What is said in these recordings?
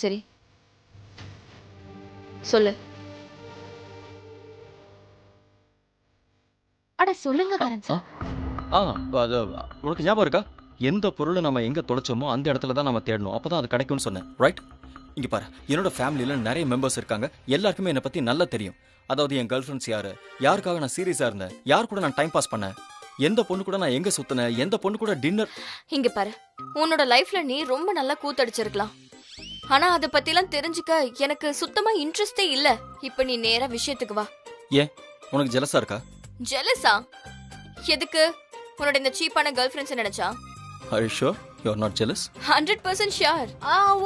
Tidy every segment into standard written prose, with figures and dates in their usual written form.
சரி சொல்லு. அட சொல்லுங்க கரண் சார். அது உனக்கு ஞாபகம் இருக்கா? எந்த பொருளை நம்ம எங்கே தொலைச்சோமோ அந்த இடத்துல தான் நம்ம தேடணும், அப்போ தான் அது கிடைக்கும்னு சொன்னேன், ரைட்? இங்கே பாரு, என்னோட ஃபேமிலியில் நிறைய மெம்பர்ஸ் இருக்காங்க, எல்லாருக்குமே என்னை பற்றி நல்லா தெரியும். அதாவது என் கேர்ள் ஃப்ரெண்ட்ஸ் யார், யாருக்காக நான் சீரியஸாக இருந்தேன், யார் கூட நான் டைம் பாஸ் பண்ணேன், எந்த பொண்ணு கூட நான் எங்கே சுற்றினேன், எந்த பொண்ணு கூட டின்னர். இங்க பாரு, உன்னோட லைஃப்ல நீ ரொம்ப நல்லா கூத்தடிச்சிருக்கலாம். ஆனா அதை பத்திலாம் தெரிஞ்சுக்க எனக்கு சுத்தமா இன்ட்ரெஸ்டே இல்ல. இப்ப நீ நேரா விஷயத்துக்கு வா. ஏன் உனக்கு ஜெலஸா இருக்கா? ஜெலஸா? எதுக்கு? உன்னோட இந்த சீப்பான கேர்ள் ஃப்ரெண்ட்ஸ் நினைச்சா? Are you sure you are not jealous? 100% sure.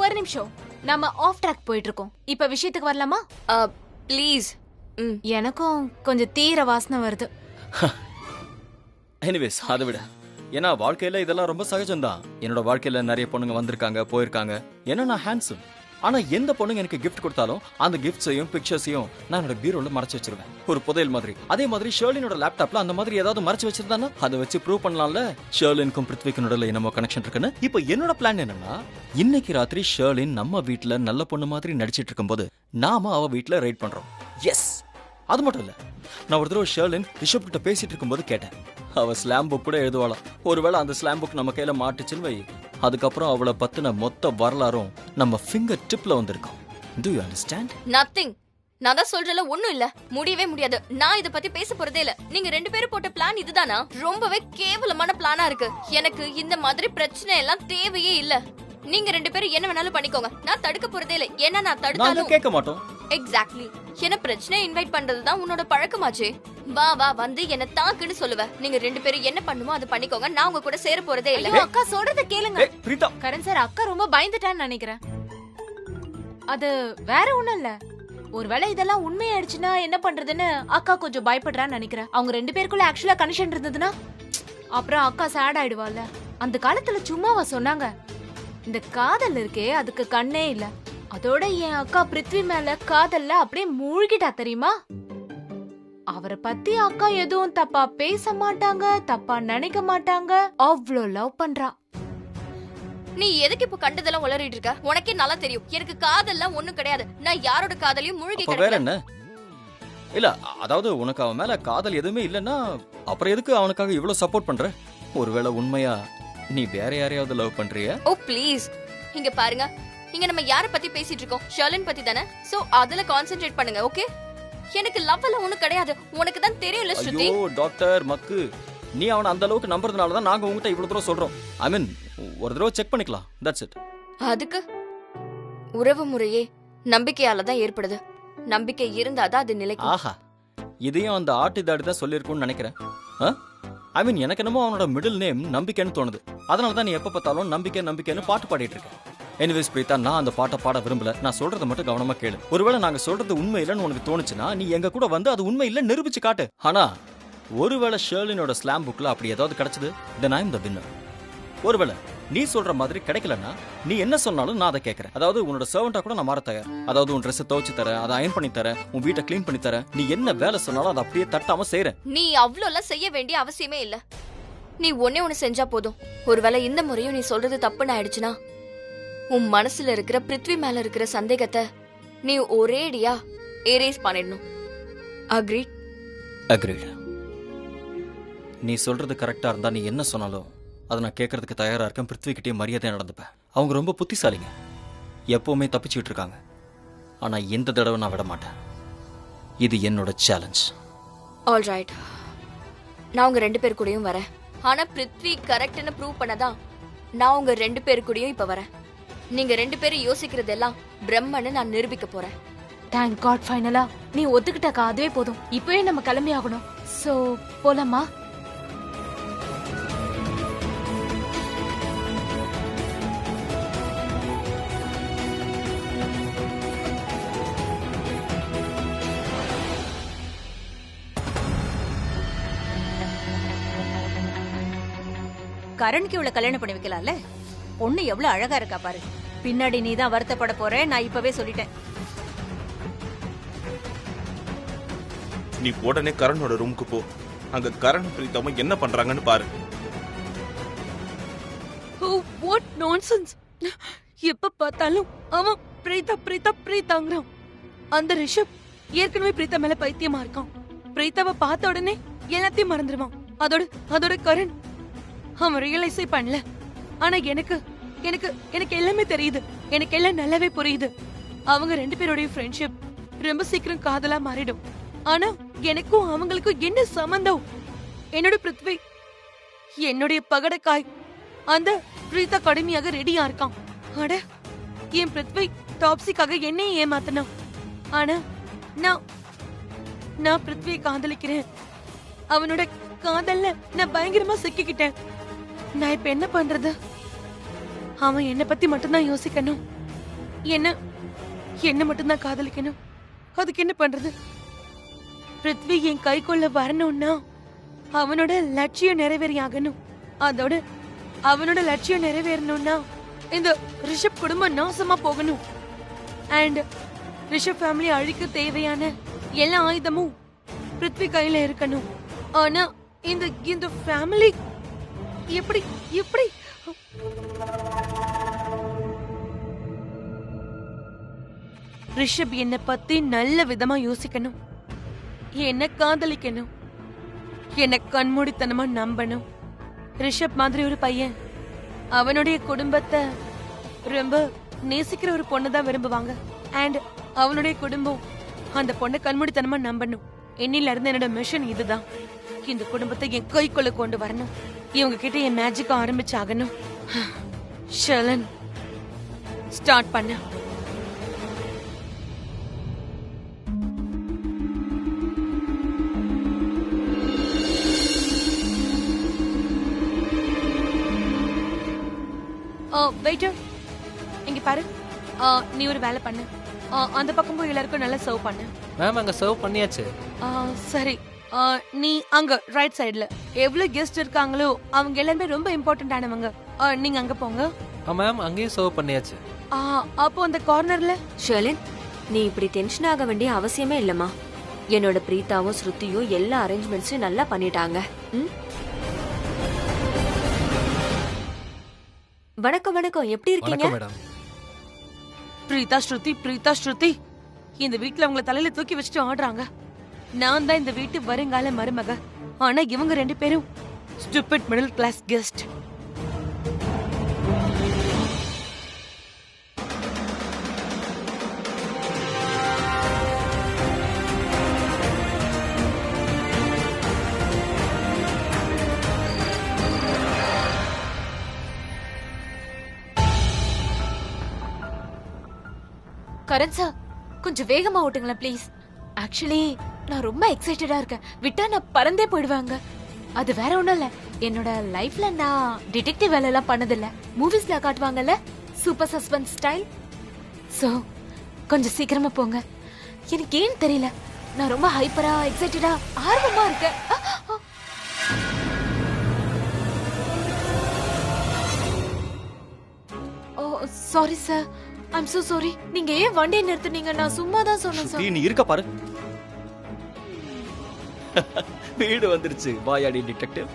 ஒரு நிமிஷம், நம்ம ஆஃப் ட்ராக் போயிட்டு இருக்கோம். இப்ப விஷயத்துக்கு வரலாமா? ப்ளீஸ். எனக்கும் கொஞ்சம் தீர வாசனை வருது. எனிவேஸ், அதை விட, ஏன்னா வாழ்க்கையில இதெல்லாம் ரொம்ப சகஜம்தான். என்னோட வாழ்க்கையில நிறைய பொண்ணுங்க வந்திருக்காங்க, போயிருக்காங்க. ஏன்னா நான் ஹேண்ட்ஸம். ஆனா எந்த பொண்ணுங்க எனக்கு கிஃப்ட் கொடுத்தாலும் அந்த கிஃப்ட்ஸையும் பிக்சர்ஸையும் நான் என்னோட பீரோல மறைச்சு வச்சிருவேன், ஒரு புதையல் மாதிரி. அதே மாதிரி ஷர்லினோட லேப்டாப்ல அந்த மாதிரி ஏதாவது மறைச்சு வச்சிருந்தானா அதை வச்சு ப்ரூவ் பண்ணலாம்ல ஷர்லினுக்கும் பிருத்விக்கும் நடுவில் என்னமோ கனெக்ஷன் இருக்குன்னு. இப்போ என்னோட பிளான் என்னன்னா, இன்னைக்கு ராத்திரி ஷர்லின் நம்ம வீட்டுல நல்ல பொண்ணு மாதிரி நடிச்சிட்டு இருக்கும்போது நாம அவ வீட்டுல ரைட் பண்றோம். எஸ், அது மட்டும் இல்ல, நான் ஒரு தடவை ஷர்லின் ரிஷப் கிட்ட பேசிட்டு இருக்கும்போது கேட்டேன், அவ ஸ்லாம் புக் கூட எழுதுவாளாம். ஒருவேளை அந்த ஸ்லாம் புக் நம்ம கையில மாட்டுச்சுன்னு வை, அதுக்கப்புறம் அவளை பத்தின மொத்த வரலாறும் நம்ம ஃபிங்கர் டிப்ல வந்திருக்கோம். Do you understand? Nothing. நான் தான் சொல்றல, ஒண்ணும் இல்ல, முடியவே முடியாது. நான் இத பத்தி பேச போறதே இல்ல. நீங்க ரெண்டு பேரும் போட்ட பிளான் இதுதானா? ரொம்பவே கேவலமான பிளானா இருக்கு. எனக்கு இந்த மாதிரி பிரச்சனை எல்லாம் தேவையே இல்ல. நீங்க ரெண்டு பேரும் என்ன வேணாலும் பண்ணிக்கோங்க, நான் தடுக்க போறதே இல்ல. ஏன்னா நான் தடுத்தாலும் கேட்க மாட்டோம். எக்ஸாக்ட்லி. என்ன பிரச்சனை இன்வைட் பண்றதுதான் உன்னோட பழக்கமாச்சே. வா வா வந்து என்ன தாக்குன்னு சொல்லுவ. நீங்க ரெண்டு பேரும் என்ன பண்ணுமோ அதை பண்ணிக்கோங்க, நான் உங்க கூட சேர போறதே இல்ல. அக்கா சொல்றத கேளுங்க. கரண் சார், அக்கா ரொம்ப பயந்துட்டான்னு நினைக்கிறேன். அது வேற ஒண்ணும் இல்ல. ஒருவேளை இதெல்லாம் உண்மையாயிடுச்சுன்னா என்ன பண்றதுன்னு அக்கா கொஞ்சம் பயப்படுறான்னு நினைக்கிறேன். அவங்க ரெண்டு பேருக்குள்ள ஆக்சுவலா கனெக்ஷன் இருந்ததுன்னா அப்புறம் அக்கா சேட் ஆயிடுவாள்ல. அந்த காலத்துல சும்மாவா சொன்னாங்க, இந்த காதல் இருக்கே அதுக்கு கண்ணே இல்ல. அதோட என் அக்கா பிருத்வி மேல காதல்ல அப்படியே மூழ்கிட்டா தெரியுமா? அவரை பத்தி அக்கா எதுவும் தப்பா பேச மாட்டாங்க, தப்பா நினைக்க மாட்டாங்க. அவ்வளோ லவ் பண்றா. நீ எதுக்கு இப்ப கண்டதெல்லாம் உளறிட்டு இருக்க? உனக்கே நல்லா தெரியும் எனக்கு காதல்லாம் ஒண்ணும் கிடையாது. நான் யாரோட காதலையும் மூழ்கி வேற என்ன? இல்ல, அதாவது உனக்கு அவன் மேல காதல் எதுவுமே இல்லன்னா அப்புறம் எதுக்கு அவனுக்காக இவ்வளவு சப்போர்ட் பண்ற? ஒருவேளை உண்மையா நீ வேற யாரையாவது லவ் பண்றியா? ஓ ப்ளீஸ், இங்க பாருங்க, இங்க நம்ம யார பத்தி பேசிட்டு இருக்கோம்? ஷர்லின் பத்தி தானே. சோ அதுல கான்சென்ட்ரேட் பண்ணுங்க, ஓகே? எனக்கு லவ் எல்லாம் ஒண்ணும் கிடையாது. உனக்கு தான் தெரியும்ல ஸ்ருதி. ஐயோ டாக்டர் மக்கு, நீ அவனை அந்த அளவுக்கு நம்புறதுனால தான் நாங்க உங்ககிட்ட இவ்வளவு தூரம் சொல்றோம். ஐ மீன், ஒரு தடவை செக் பண்ணிக்கலாம், தட்ஸ் இட். அதுக்கு உறவு முறையே நம்பிக்கையால தான் ஏற்படுது. நம்பிக்கை இருந்தாதான் அது நிலைக்கும். ஆஹா, இதையும் அந்த ஆட்டு தாடி தான் சொல்லியிருக்கும்னு நினைக்கிறேன். ஐ மீன், எனக்கு என்னமோ அவனோட மிடில் நேம் நம்பிக்கைன்னு தோணுது. அதனால தான் நீ எப்ப பார்த்தாலும் நம்பிக்கை நம்பிக்கைன்னு பாட்டு பாடிட்டு இருக்க. எனிவேஸ் பிரீதா, நான் அந்த பாட்டை பாட விரும்பல. நான் சொல்றதை மட்டும் கவனமா கேளு. ஒருவேளை நாங்க சொல்றது உண்மை இல்லைன்னு உனக்கு தோணுச்சுன்னா நீ எங்க கூட வந்து அது உண்மை இல்ல நிரூபிச்சு காட்டு. ஆனா ஒருவேளை ஷர்லினோட ஸ்லாம் புக்ல அப்படி ஏதாவது கிடைச்சது, then I am the winner. ஒருவேளை நீ சொல்ற மாதிரி கிடைக்கலன்னா நீ என்ன சொன்னாலும் நான் அதை கேட்கறேன். அதாவது உன்னோட சர்வெண்டா கூட நான் மாற தயார். அதாவது உன் ட்ரெஸ் துவைச்சு தரேன், அதை அயன் பண்ணி தரேன், உன் வீட்டை கிளீன் பண்ணி தரேன். நீ என்ன வேலை சொன்னாலும் அதை அப்படியே தட்டாம செய்யறேன். நீ அவ்வளோலாம் செய்ய வேண்டிய அவசியமே இல்ல. நீ ஒன்னே ஒன்னு செஞ்சா போதும். ஒருவேளை இந்த முறையும் நீ சொல்றது தப்புன்னு ஆயிடுச்சுன்னா உன் மனசுல இருக்கிற பிருத்வி மேல இருக்கிற சந்தேகத்தை நீ ஒரேடியா எரேஸ் பண்ணிடணும். அக்ரீட்? அக்ரீட். நீ சொல்றது கரெக்டா இருந்தா நீ என்ன சொன்னாலும் அதை நான் கேட்கறதுக்கு தயாரா இருக்கேன். பிருத்விக்கிட்டே மரியாதையா நடந்துப்பேன். அவங்க ரொம்ப புத்திசாலிங்க, எப்பவுமே தப்பிச்சுட்டு இருக்காங்க. ஆனா எந்த தடவை நான் விட மாட்டேன். இது என்னோட சேலஞ்ச். ஆல் ரைட், நான் உங்க ரெண்டு பேர் கூடயும் வரேன். ஆனா பிருத்வி கரெக்ட்னு ப்ரூவ் பண்ணதான் நான் உங்க ரெண்டு பேர் கூடயும் இப்ப வரேன். நீங்க ரெண்டு பேரும் யோசிக்கிறதெல்லாம் பிரம்மன்னு நான் நிரூபிக்க போறேன். தேங்க் காட், ஃபைனலா நீ ஒத்துக்கிட்டக்கா, அதுவே போதும். இப்பவே நம்ம கிளம்பி ஆகணும். சோ போலாமா? கரண்க்கு இவ்வளவு கல்யாணம் பண்ணி வைக்கலாம்ல. பொண்ணு எவ்வளவு அழகா இருக்கா பாரு. பின்னாடி நீ தான் வருத்தப்பட போற, நான் இப்பவே சொல்லிட்டேன். நீ உடனே கரனோட ரூமுக்கு போ. அங்க கரண் பிரீதாவும் என்ன பண்றாங்கன்னு பாரு. What nonsense! எப்ப பார்த்தாலும் அவன் பிரீதா பிரீதா பிரீதாங்கிறான். அந்த ரிஷப் ஏற்கனவே பிரீதா மேல பைத்தியமா இருக்கான். பிரீதாவை பார்த்த உடனே எல்லாத்தையும் மறந்துடுவான். அதோட கரண் அவன் ரியலைஸே பண்ணல. ஆனா எனக்கு எனக்கு எனக்கு எல்லாமே தெரியுது. எனக்கு எல்லாம் நல்லாவே புரியுது. அவங்க 2 பேருடைய ஃப்ரெண்ட்ஷிப் ரொம்ப சீக்கிரம் காதலா மாறிடும். ஆனா எனக்கும் அவங்களுக்கும் என்ன சம்பந்தம்? என்னோட பிருத்வி, என்னுடைய பகடக்காய் அந்த பிரீதா கடுமையாக ரெடியா இருக்கான். அட, என் பிருத்வி டாப்ஸிக்காக என்னையும் ஏமாத்தணும். ஆனா நான் பிருத்வியை காதலிக்கிறேன். அவனோட காதல்ல நான் பயங்கரமா சிக்கிக்கிட்டேன். நான் இப்ப என்ன பண்றது? அவன் என்ன பத்தி மட்டும்தான் யோசிக்கணும். என்ன மட்டும்தான் காதலிக்கணும். அதுக்கு என்ன பண்றது? பிருத்வி என் கைக்குள்ள வரணும்னா அவனோட லட்சியம் நிறைவேறியாகணும். அதோட அவனோட லட்சியம் நிறைவேறணும்னா இந்த ரிஷப் குடும்பம் நாசமா போகணும். அண்ட் ரிஷப் ஃபேமிலி அழிக்க தேவையான எல்லா ஆயுதமும் பிருத்வி கையில இருக்கணும். ஆனா இந்த ஃபேமிலி எப்படி எப்படி ரிஷப் என்ன பத்தி நல்ல விதமா யோசிக்கணும். என்ன காதலிக்கணும். என்ன கண்மூடித்தனமா நம்பணும். ரிஷப் மாதிரி ஒரு பையன் அவனுடைய குடும்பத்தை ரொம்ப நேசிக்கிற ஒரு பொண்ணுதான் விரும்புவாங்க. அண்ட் அவனுடைய குடும்பம் அந்த பொண்ணை கண்மூடித்தனமா நம்பணும். என்னில இருந்து என்னோட மிஷன் இதுதான். இந்த குடும்பத்தை என் கைக்குள்ள கொண்டு வரணும். இவங்க கிட்ட என் மேஜிக் ஆரம்பிச்சாகணும். ஷலன், ஸ்டார்ட் பண்ண. வெயிட்டர், இங்க பாரு. நீ ஒரு வேலை பண்ணு. அந்த பக்கம் போய் எல்லாருக்கும் நல்லா சர்வ் பண்ணு. மேம் அங்க சர்வ் பண்ணியாச்சு. சரி, நீ அங்க ரைட் சைடுல எவ்வளவு கெஸ்ட் இருக்காங்களோ அவங்க எல்லாமே ரொம்ப இம்பார்ட்டன்டானவங்க. நீங்க அங்க போங்க. மேம் அங்கேயும் சர்வ் பண்ணியாச்சு. அப்போ அந்த கார்னர்ல. ஷர்லின், நீ இப்படி டென்ஷன் ஆக வேண்டிய அவசியமே இல்லம்மா. என்னோட பிரீதாவும் ஸ்ருதியும் எல்லா அரேஞ்ச்மெண்ட்ஸையும் நல்லா பண்ணிட்டாங்க. வணக்கம் வணக்கம், எப்படி இருக்கீங்க? மேடம். பிரீதா ஸ்ருதி இந்த வீட்ல உங்களை தலையில தூக்கி வச்சுட்டு ஆடுறாங்க. நான் தான் இந்த வீட்டு வருங்கால மருமக. ஆனா இவங்க 2 பேரும் stupid middle class guest. Karan sir, கொஞ்சம் வேகமா ஓட்டுங்களேன் ப்ளீஸ். ஆக்சுவலி நான் ரொம்ப எக்ஸைட்டடா இருக்கேன். விட்டா நான் பறந்தே போயிடுவாங்க. அது வேற ஒண்ணும் இல்ல, என்னோட லைஃப்ல நான் டிடெக்டிவ் வேலை எல்லாம் பண்ணதில்ல. மூவிஸ்ல காட்டுவாங்கல்ல, சூப்பர் சஸ்பென்ஸ் ஸ்டைல். சோ கொஞ்சம் சீக்கிரமா போங்க. எனக்கு ஏன் தெரியல, நான் ரொம்ப ஹைப்பரா எக்ஸைட்டடா ஆர்வமா இருக்கேன். Oh sorry sir, I'm so sorry. நீங்க ஏன் வண்டியை நிறுத்துனீங்க? நான் சும்மா தான் சொன்னேன் சார். நீ இருக்க பாரு. வீடு வந்துருச்சு. வாயாடி டிடெக்டிவ்.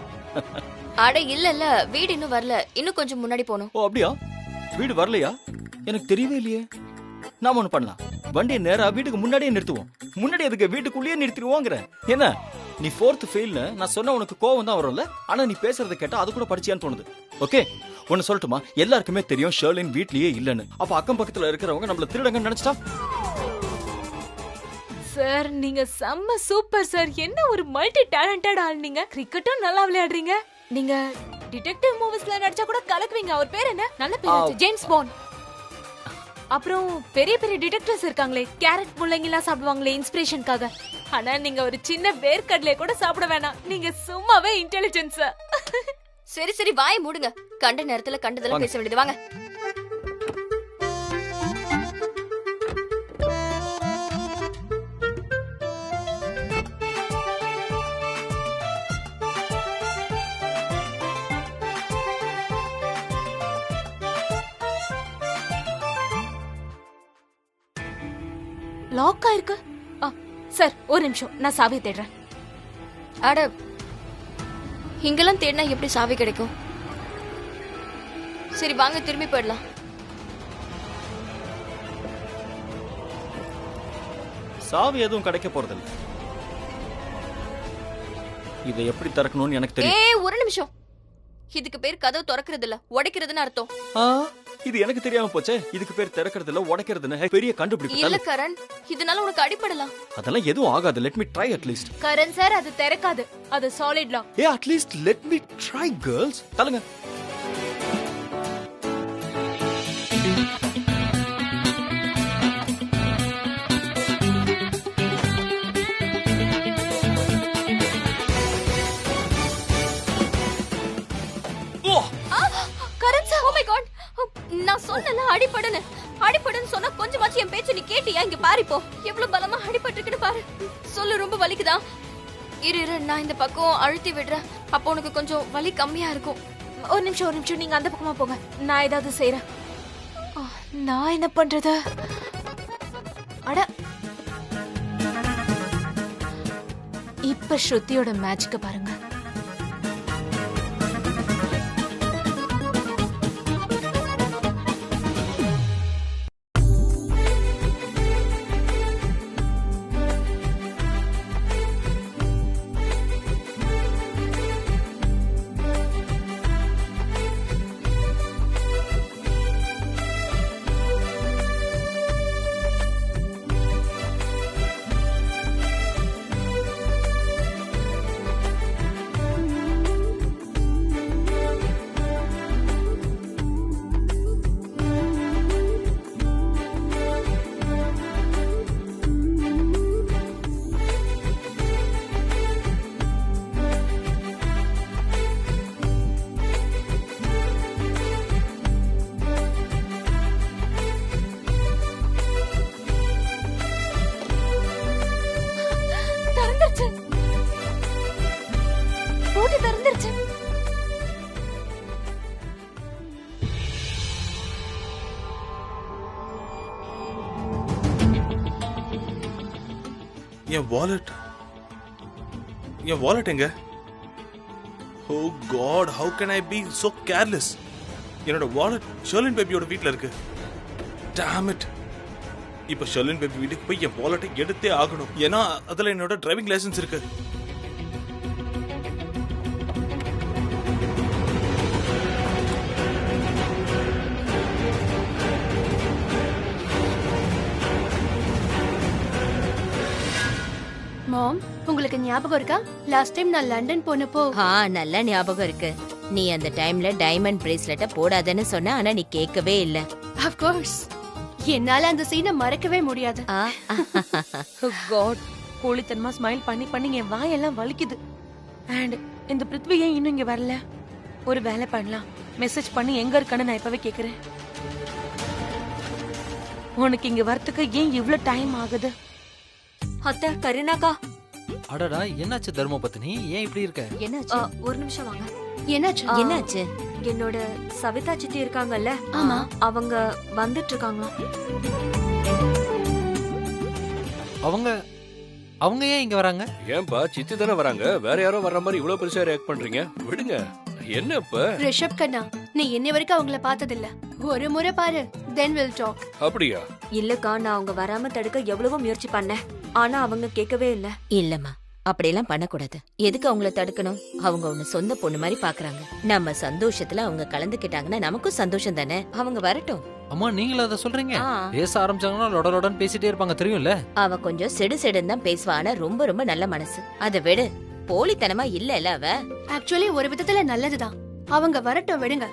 அட இல்ல, வீடு இன்னும் வரல. இன்னும் கொஞ்சம் முன்னாடி போகணும். ஓ அப்படியா? வீடு வரலையா? எனக்கு தெரியவே இல்லையே. நாம ஒண்ணு பண்ணலாம், வண்டியை நேரா வீட்டுக்கு முன்னாடியே நிறுத்துவோம். முன்னாடி அதுக்கு வீட்டுக்குள்ளேயே நிறுத்திடுவோங்கிற. என்ன நீ 4th ஃபெயில்னு நான் சொன்ன உனக்கு கோவம் தான் வரும்ல. ஆனா நீ பேசுறத கேட்டா அது கூட படிச்சியான்னு தோணுது. ஓகே, ஒன்னு சொல்லட்டுமா? எல்லாருக்குமே தெரியும் ஷர்லின் வீட்லயே இல்லன்னு. அப்ப அக்கம் பக்கத்துல இருக்கிறவங்க நம்மள திருடங்கன்னு நினைச்சிட்டா? சார் நீங்க செம்ம சூப்பர் சார். என்ன ஒரு மல்டி டேலண்டட் ஆள் நீங்க. கிரிக்கெட்டும் நல்லா விளையாடுறீங்க. நீங்க டிடெக்டிவ் மூவிஸ்ல நடிச்சா கூட கலக்குவீங்க. அவர் பேர் என்ன? நல்ல பேர், ஜேம்ஸ் பாண்ட். அப்புறம் பெரிய பெரிய டிடெக்டிவ்ஸ் இருக்காங்களே, கேரட் முள்ளங்கிலாம் சாப்பிடுவாங்களே இன்ஸ்பிரேஷனுக்காக. ஆனா நீங்க ஒரு சின்ன வேர்க்கடலை கூட சாப்பிட வேணாம். நீங்க சும்மாவே இன்டெலிஜென்ஸ். சரி சரி, வாய் மூடுங்க. கண்ட நேரத்துல கண்டதெல்லாம் பேச வேண்டியது. வாங்க. லாக் ஆயிருக்கு. சார் ஒரு நிமிஷம், நான் சாவி தேடுறேன். அட, இங்கெல்லாம் தேடினா எப்படி சாவி கிடைக்கும்? சரி வாங்க, திரும்பி போயிடலாம். சாவி எதுவும் கிடைக்க போறதில்ல. இதை எப்படி திறக்கணும்னு எனக்கு தெரியும். ஏய் ஒரு நிமிஷம். இதுக்கு பேர் கதவு திறக்கிறது இல்ல, உடைக்கிறதுன்னு அர்த்தம். இது எனக்கு தெரியாம போச்சே. இதுக்கு பேர் திறக்கிறது இல்ல, உடைக்கிறதுன்னு பெரிய கண்டுபிடிப்பு. இல்ல கரண், இதனால உனக்கு அடிபடலாம். அதெல்லாம் எதுவும் ஆகாது. Let me try at least. Karan sir, அது திறக்காது. அது solid lock. At least let me try girls. தள்ளுங்க. Karan sir, oh my God. நான் சொன்னல அடிபடுன்னு சொன்னா கொஞ்சமாச்சு என் பேச்ச நீ கேட்டியா? இங்க பாரு, இப்போ எவ்வளவு பலமா அடிபட்டிருக்குன்னு பாரு. சொல்லு, ரொம்ப வலிக்குதா? இரு நான் இந்த பக்கம் அழுத்தி விடுறேன். அப்போ உனக்கு கொஞ்சம் வலி கம்மியா இருக்கும். ஒரு நிமிஷம், நீங்க அந்த பக்கமா போங்க, நான் ஏதாவது செய்யறேன். நான் என்ன பண்றது? அட, இப்ப ஸ்ருதியோட மேட்ச்க்கு பாருங்க. என் வாலெட் எங்க? Oh God, how can I be so careless? என்னோட வாலெட் ஷர்லின் பேபியோட வீட்ல இருக்கு. damn it. இப்ப ஷர்லின் பேபி வீட்டுக்கு போய் என் வாலெட்டை எடுத்தே ஆகணும். ஏன்னா அதுல என்னோட டிரைவிங் லைசென்ஸ் இருக்கு. மாம், உங்களுக்கு ஞாபகம் இருக்கா? லாஸ்ட் டைம் நான் லண்டன் போனப்போ. நல்ல ஞாபகம் இருக்கு. நீ அந்த டைம்ல டைமண்ட் பிரேஸ்லெட்ட போடாதன்னு சொன்ன, ஆனா நீ கேட்கவே இல்ல. ஆஃப் கோர்ஸ், என்னால அந்த சீனை மறக்கவே முடியாது. காட், கோழித்தனமா ஸ்மைல் பண்ணி பண்ணி என் வாயெல்லாம் வலிக்குது. அண்ட் இந்த பிருத்வி ஏன் இன்னும் இங்க வரல? ஒரு வேலை பண்ணலாம், மெசேஜ் பண்ணி எங்க இருக்கான்னு நான் இப்பவே கேக்குறேன். உனக்கு இங்க வரத்துக்கு ஏன் இவ்ளோ டைம் ஆகுது? அத்தை, கரீனாக்கா. அடடா, என்னாச்சு தர்மபத்தினி? ஏன் இப்படி இருக்க? என்னாச்சு? ஒரு நிமிஷம் வாங்க. என்னாச்சு? என்னோட சவிதா சித்தி இருக்காங்கல்ல, ஆமா, அவங்க வந்துட்டு இருக்காங்களா? அவங்க ஏன் இங்க வராங்க? ஏன்பா, சித்தி தானே வராங்க, வேற யாரோ வர்ற மாதிரி இவ்வளவு பெருசா ரியாக்ட் பண்றீங்க? விடுங்க. என்ன இப்ப? ரிஷப் கண்ணா, நீ இன்னை வரைக்கும் அவங்கள பார்த்ததில்ல. ஒரு முறை பாரு, then we'll talk. அப்படியா? இல்லக்கா, நான் அவங்க வராம தடுக்க எவ்வளவோ முயற்சி பண்ணேன், ஆனா அவங்க கேட்கவே இல்ல. இல்லம்மா, அப்படியெல்லாம் பண்ணக்கூடாது. எதுக்கு அவங்கள தடுக்கணும்? அவங்க ஒண்ணு சொந்த பொண்ணு மாதிரி பாக்குறாங்க. நம்ம சந்தோஷத்துல அவங்க கலந்துக்கிட்டாங்கன்னா நமக்கும் சந்தோஷம் தானே. அவங்க வரட்டும். அம்மா, நீங்களும் அதை சொல்றீங்க? பேச ஆரம்பிச்சாங்கன்னா லொடலொடன்னு பேசிட்டே இருப்பாங்க, தெரியும்ல. அவ கொஞ்சம் செடுன்னு தான் பேசுவா, ஆனா ரொம்ப ரொம்ப நல்ல மனசு. அதை விடு, போலித்தனமா இல்ல அவ. ஆக்சுவலி ஒரு விதத்துல நல்லதுதான். அவங்க வரட்டும், விடுங்க.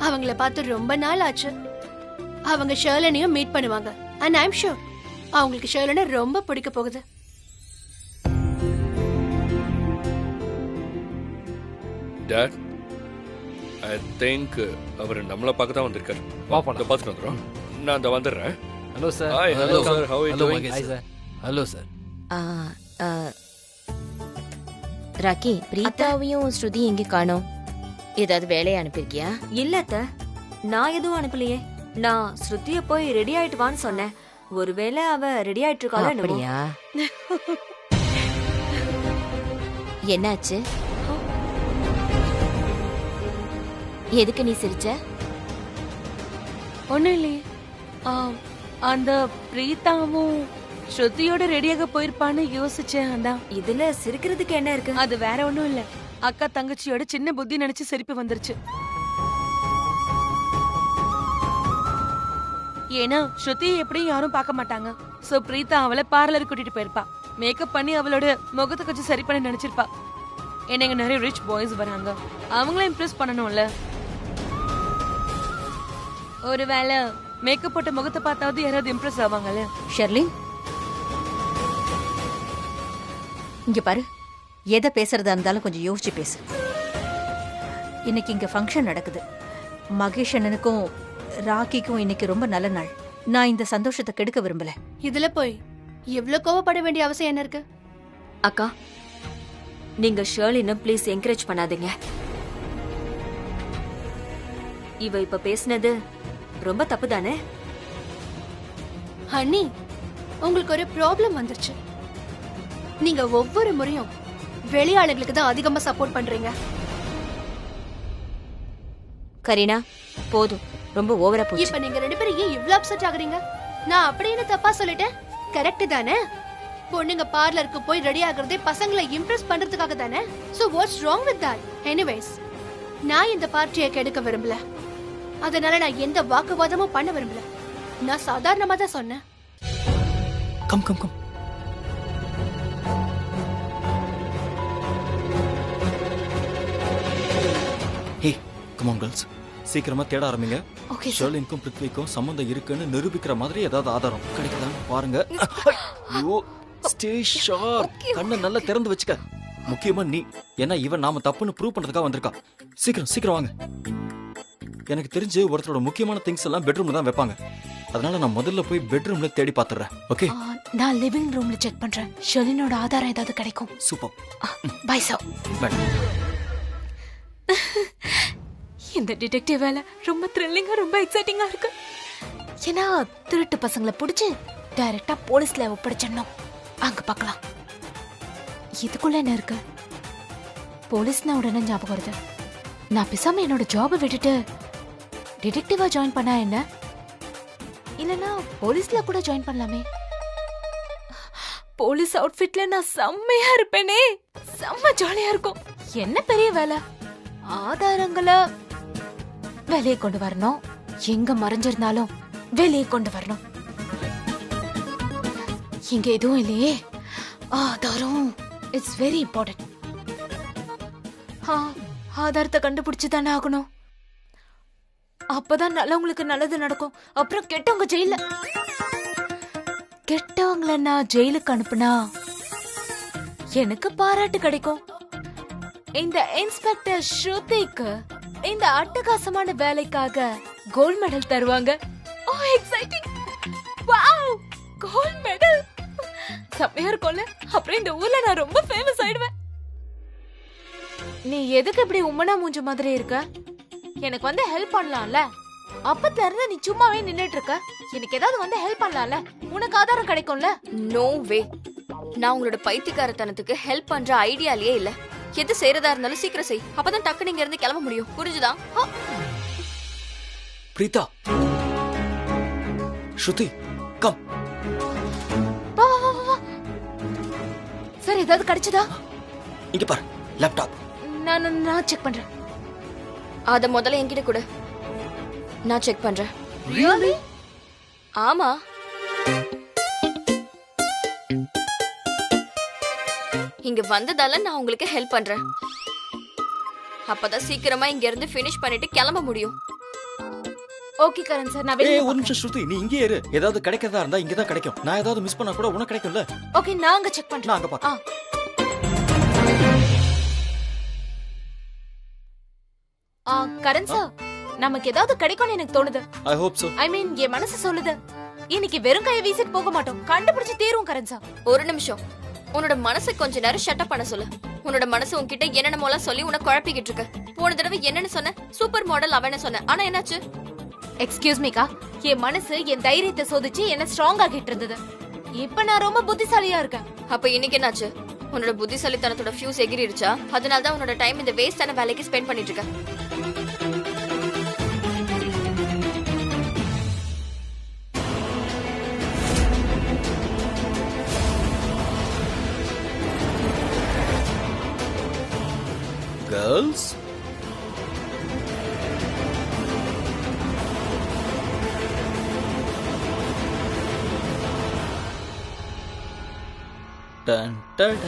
அவங்கள பார்த்து ரொம்ப நாள் ஆச்சு. அவங்க ஷர்லனையும் மீட் பண்ணுவாங்க. அண்ட் ஐ அம் ஷூர் அவங்களுக்கு ஷர்லனை ரொம்ப பிடிக்க போகுது. டாட், ஐ திங்க் அவர் நம்மள பார்க்க தான் வந்திருக்காரு. பாப்பா, நான் பார்த்துட்டு வந்துறோம். நான் அந்த வந்துடுறேன். Hello sir. Hi. Hello sir, how are you doing? Hi sir. Hello sir. Rocky, பிரீதாவையும் ஸ்ருதி எங்க காணோம்? ஏதாவது வேலையை அனுப்பிருக்கியா? இல்ல அத்தை, நான் எதுவும் அனுப்பலையே. நான் ஸ்ருதிய போய் ரெடி ஆயிட்டு வான்னு சொன்னேன். ஒருவேளை அவ ரெடி ஆயிட்டு இருக்காளா? அப்படியா? என்னாச்சு? எதுக்கு நீ சிரிச்ச? ஒண்ணும் இல்லையே. அந்த பிரீதாவும் ஸ்ருதியோட ரெடியாக போயிருப்பான்னு யோசிச்சேன். அதான். இதுல சிரிக்கிறதுக்கு என்ன இருக்கு? அது வேற ஒண்ணும் இல்ல, அக்கா தங்கச்சியோட சின்ன புத்தி நினைச்சு சிரிப்பு வந்துருச்சு. ஏன்னா ஸ்ருதியை எப்படியும் யாரும் பார்க்க மாட்டாங்க. சோ பிரீதா அவளை பார்லர் கூட்டிட்டு போயிருப்பா. மேக்கப் பண்ணி அவளோட முகத்தை கொஞ்சம் சரி பண்ண நினைச்சிருப்பா. ஏன்னா இங்க நிறைய ரிச் பாய்ஸ் வராங்க, அவங்கள இம்ப்ரெஸ் பண்ணணும்ல. ஒருவேளை மேக்கப் போட்ட முகத்தை பார்த்தாவது யாராவது இம்ப்ரெஸ் ஆவாங்கல்ல. ஷெர்லின், இங்க பாரு, எதை பேசுறதா இருந்தாலும் கொஞ்சம் யோசிச்சு பேசு. இன்னைக்கு இங்க ஃபங்க்ஷன் நடக்குது. மகேஷ் அண்ணனுக்கும் ராக்கிக்கும் இன்னைக்கு ரொம்ப நல்ல நாள். நான் இந்த சந்தோஷத்தை கெடுக்க விரும்பல. இதுல போய் எவ்வளவு கோவப்பட வேண்டிய அவசியம் என்ன இருக்கு? அக்கா, நீங்க ஷர்லினை ப்ளீஸ் என்கரேஜ் பண்ணாதீங்க. இவ இப்ப பேசினது ரொம்ப தப்பு தானே? ஹனி, உங்களுக்கு ஒரு ப்ராப்ளம் வந்துருச்சு. நீங்க ஒவ்வொரு முறையும் வெளியாளுங்களுக்கு தான் அதிகமா சப்போர்ட் பண்றீங்க. கரீனா, போதும், ரொம்ப ஓவரா போச்சு. இப்ப நீங்க ரெண்டு பேரும் ஏன் இவ்ளோ அப்செட் ஆகுறீங்க? நான் அப்படின்னு தப்பா சொல்லிட்டேன்? கரெக்ட் தானே? பொண்ணுங்க பார்லருக்கு போய் ரெடி ஆகுறதே பசங்களை இம்ப்ரெஸ் பண்றதுக்காக தானே? So what's wrong with that? Anyways, நான் இந்த பார்ட்டியை கெடுக்க விரும்பல. அதனால நான் எந்த வாக்குவாதமும் பண்ண விரும்பல. நான் சாதாரணமா தான் சொன்னேன். Come come come. Hey, come on girls, சீக்கிரமா தேட ஆரம்பிங்க. ஷர்லினுக்கும் பிருத்விக்கும் சம்பந்தம் இருக்குன்னு நிரூபிக்கிற மாதிரி ஏதாவது ஆதாரம் கிடைக்குதான்னு பாருங்க. ஐயோ, ஸ்டே ஷார்ப். கண்ணை நல்லா திறந்து வச்சுக்க. முக்கியமா நீ, ஏன்னா இவன் நாம தப்புன்னு ப்ரூவ் பண்றதுக்காக வந்திருக்கா. சீக்கிரம் சீக்கிரம் வாங்க. எனக்கு தெரிஞ்சு ஒருத்தரோட முக்கியமான திங்ஸ் எல்லாம் பெட்ரூம்ல தான் வைப்பாங்க. அதனால நான் முதல்ல போய் பெட்ரூம்ல தேடி பாத்துறேன். ஓகே, நான் லிவிங் ரூம்ல செக் பண்றேன். ஷெர்லினோட ஆதாரம் ஏதாவது கிடைக்கும். சூப்பர். Bye sir. இந்த டிடெக்டிவ் வேலை ரொம்ப த்ரில்லிங்கா, ரொம்ப எக்ஸைட்டிங்கா இருக்கு. ஏன்னா திருட்டு பசங்களை பிடிச்சு டைரக்டா போலீஸ்ல ஒப்படைச்சிடணும். அங்க பார்க்கலாம். இதுக்குள்ள என்ன இருக்கு? போலீஸ்னா உடனே ஞாபகம் வருது. நான் பேசாம என்னோட ஜாபை விட்டுட்டு டிடெக்டிவா ஜாயின் பண்ணா என்ன? இல்லனா போலீஸ்ல கூட ஜாயின் பண்ணலாமே. போலீஸ் அவுட்ஃபிட்ல நான் செம்மையா இருப்பேனே, செம்ம ஜாலியா இருக்கும். என்ன பெரிய வேலை? ஆதாரங்களை வெளியே கொண்டு வரணும். எங்க மறைஞ்சிருந்தாலும் வெளியே கொண்டு வரணும். இங்க எதுவும் இல்லையே. ஆதாரம் இட்ஸ் வெரி இம்பார்ட்டன்ட். ஆதாரத்தை கண்டுபிடிச்சு தானே ஆகணும். அப்பதான் நல்லவங்களுக்கு நல்லது நடக்கும். அப்புறம் கெட்டவங்க ஜெயில. கெட்டவங்கள நான் ஜெயிலுக்கு அனுப்புனா எனக்கு பாராட்டு கிடைக்கும். இந்த இன்ஸ்பெக்டர் ஸ்ருதிக்கு இந்த அட்டகாசமான வேலைக்காக கோல்ட் மெடல் தருவாங்க. ஓ எக்ஸைட்டிங். வாவ், கோல்ட் மெடல் செம்மையா இருக்கும்ல. அப்புறம் இந்த ஊர்ல நான் ரொம்ப ஃபேமஸ் ஆயிடுவேன். நீ எதுக்கு இப்படி உம்மனா மூஞ்ச மாதிரி இருக்க? எனக்கு வந்து ஹெல்ப் பண்ணலாம்ல. அப்பத்துல இருந்து நீ சும்மாவே நின்னுட்டு இருக்க. எனக்கு ஏதாவது வந்து ஹெல்ப் பண்ணலாம்ல. உனக்கு ஆதாரம் கிடைக்கும்ல. No way. நான் உங்களோட பைத்தியக்காரத்தனத்துக்கு ஹெல்ப் பண்ற ஐடியாலயே இல்ல. எது செய்யறதா இருந்தாலும் சீக்கிரம் செய். அப்பதான் டக்குனு இங்க இருந்து கிளம்ப முடியும். புரிஞ்சுதா? பிரீதா, ஸ்ருதி, கம். வா வா வா வா. சரி, ஏதாவது கிடைச்சதா? இங்க பாரு, லேப்டாப். நான் செக் பண்றேன். அத முதல்ல என்கிட்ட கொடு, நான் செக் பண்றேன். Really? ஆமா. இங்க வந்ததால நான் உங்களுக்கு ஹெல்ப் பண்றேன். அப்பதான் சீக்கிரமா இங்க இருந்து finish பண்ணிட்டு கிளம்ப முடியும். ஓகே கரண் சார், நான் வெளிய ஒரு நிமிஷம் ஸ்ருதி, நீ இங்கே இரு. ஏதாவது கிடைக்கிறதா இருந்தா இங்க தான் கிடைக்கும். நான் ஏதாவது மிஸ் பண்ணா கூட உனக்கு கிடைக்கும்ல. ஓகே, நான் அங்க செக் பண்றேன். நான் அங்க பாக்க. கரண் சார், நமக்கு ஏதாவது கிடைக்கும்னு எனக்கு தோணுது. I hope so. ஐ மீன், என் மனசு சொல்லுது. இன்னைக்கு வெறும் கையை வீசிட்டு போக மாட்டோம். கண்டுபிடிச்சு தீரும் கரண் சார். ஒரு நிமிஷம். உன்னோட மனசை கொஞ்ச நேரம் ஷட் அப் பண்ண சொல்லு. உன்னோட மனசு உன்கிட்ட என்னென்னமோலாம் சொல்லி உன்னை குழப்பிக்கிட்டு இருக்க. போன தடவை என்னன்னு சொன்ன? சூப்பர் மாடல் அவன்னு சொன்ன. ஆனா என்னாச்சு? எக்ஸ்கியூஸ் மீக்கா, என் மனசு என் தைரியத்தை சோதிச்சு என்ன ஸ்ட்ராங் ஆகிட்டு இருந்தது. இப்ப நான் ரொம்ப புத்திசாலியா இருக்கேன். அப்ப இன்னைக்கு என்னாச்சு? உன்னோட புத்திசாலித்தனத்தோட ஃபியூஸ் எகிரிடுச்சா? அதனாலதான் உன்னோட டைம் இந்த வேஸ்டான வேலைக்கு ஸ்பெண்ட் பண்ணிட்டு இருக்க. Else done done